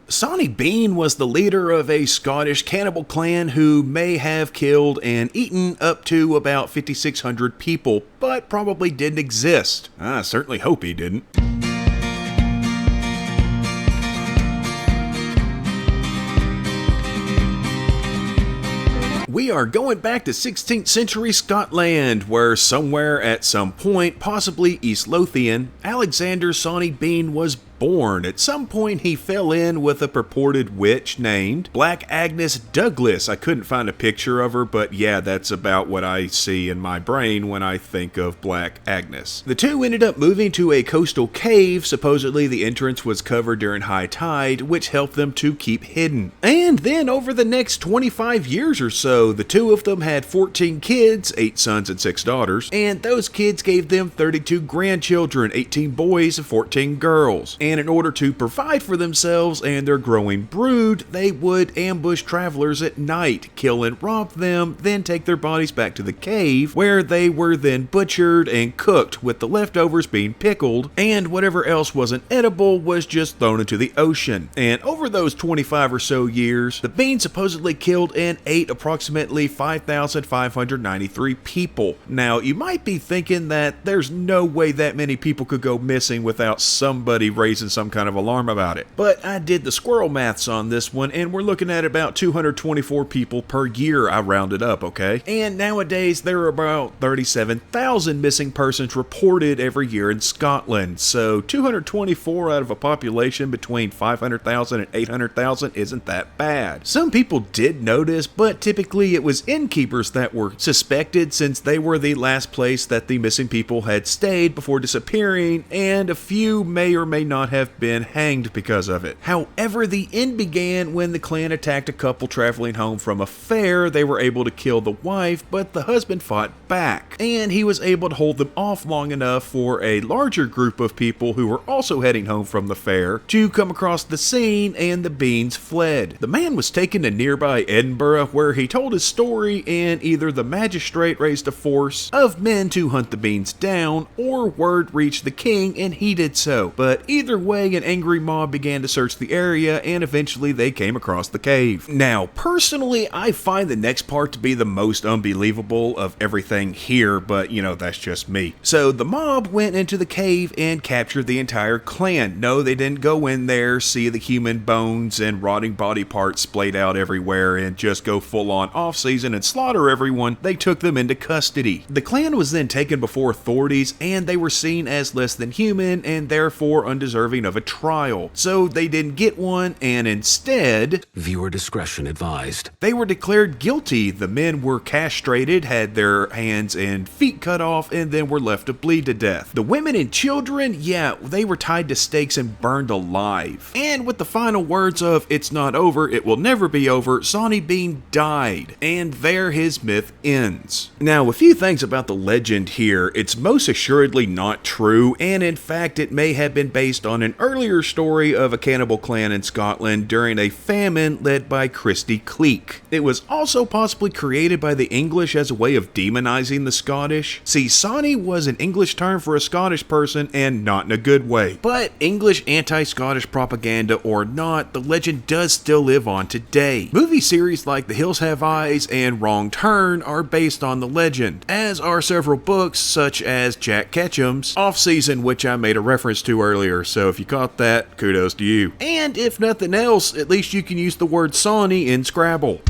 Sawney Bean was the leader of a Scottish cannibal clan who may have killed and eaten up to about 5,600 people, but probably didn't exist. I certainly hope he didn't. We are going back to 16th century Scotland, where somewhere at some point, possibly East Lothian, Alexander Sawney Bean was born. At some point he fell in with a purported witch named Black Agnes Douglas. I couldn't find a picture of her, but yeah, that's about what I see in my brain when I think of Black Agnes. The two ended up moving to a coastal cave. Supposedly the entrance was covered during high tide, which helped them to keep hidden. And then over the next 25 years or so, the two of them had 14 kids, 8 sons and 6 daughters, and those kids gave them 32 grandchildren, 18 boys and 14 girls. And in order to provide for themselves and their growing brood, they would ambush travelers at night, kill and rob them, then take their bodies back to the cave, where they were then butchered and cooked, with the leftovers being pickled, and whatever else wasn't edible was just thrown into the ocean. And over those 25 or so years, the Beans supposedly killed and ate approximately 5,593 people. Now, you might be thinking that there's no way that many people could go missing without somebody raising some kind of alarm about it. But I did the squirrel maths on this one, and we're looking at about 224 people per year. I rounded up, okay? And nowadays, there are about 37,000 missing persons reported every year in Scotland. So 224 out of a population between 500,000 and 800,000 isn't that bad. Some people did notice, but typically it was innkeepers that were suspected, since they were the last place that the missing people had stayed before disappearing, and a few may or may not have been hanged because of it. However, the end began when the clan attacked a couple traveling home from a fair. They were able to kill the wife, but the husband fought back, and he was able to hold them off long enough for a larger group of people who were also heading home from the fair to come across the scene, and the Beans fled. The man was taken to nearby Edinburgh, where he told his story, and either the magistrate raised a force of men to hunt the Beans down, or word reached the king and he did so. But either way, an angry mob began to search the area, and eventually they came across the cave. Now, personally, I find the next part to be the most unbelievable of everything here, but you know, that's just me. So the mob went into the cave and captured the entire clan. No, they didn't go in there, see the human bones and rotting body parts splayed out everywhere, and just go full on off season and slaughter everyone. They took them into custody. The clan was then taken before authorities, and they were seen as less than human and therefore undeserving of a trial. So they didn't get one, and instead, viewer discretion advised, they were declared guilty. The men were castrated, had their hands and feet cut off, and then were left to bleed to death. The women and children, yeah, they were tied to stakes and burned alive. And with the final words of "It's not over, it will never be over," Sawney Bean died, and there his myth ends. Now, a few things about the legend here. It's most assuredly not true, and in fact it may have been based on an earlier story of a cannibal clan in Scotland during a famine led by Christie Cleek. It was also possibly created by the English as a way of demonizing the Scottish. See, Sawney was an English term for a Scottish person, and not in a good way. But English anti-Scottish propaganda or not, the legend does still live on today. Movie series like The Hills Have Eyes and Wrong Turn are based on the legend, as are several books such as Jack Ketchum's Off Season, which I made a reference to earlier. So if you caught that, kudos to you. And if nothing else, at least you can use the word Sawney in Scrabble.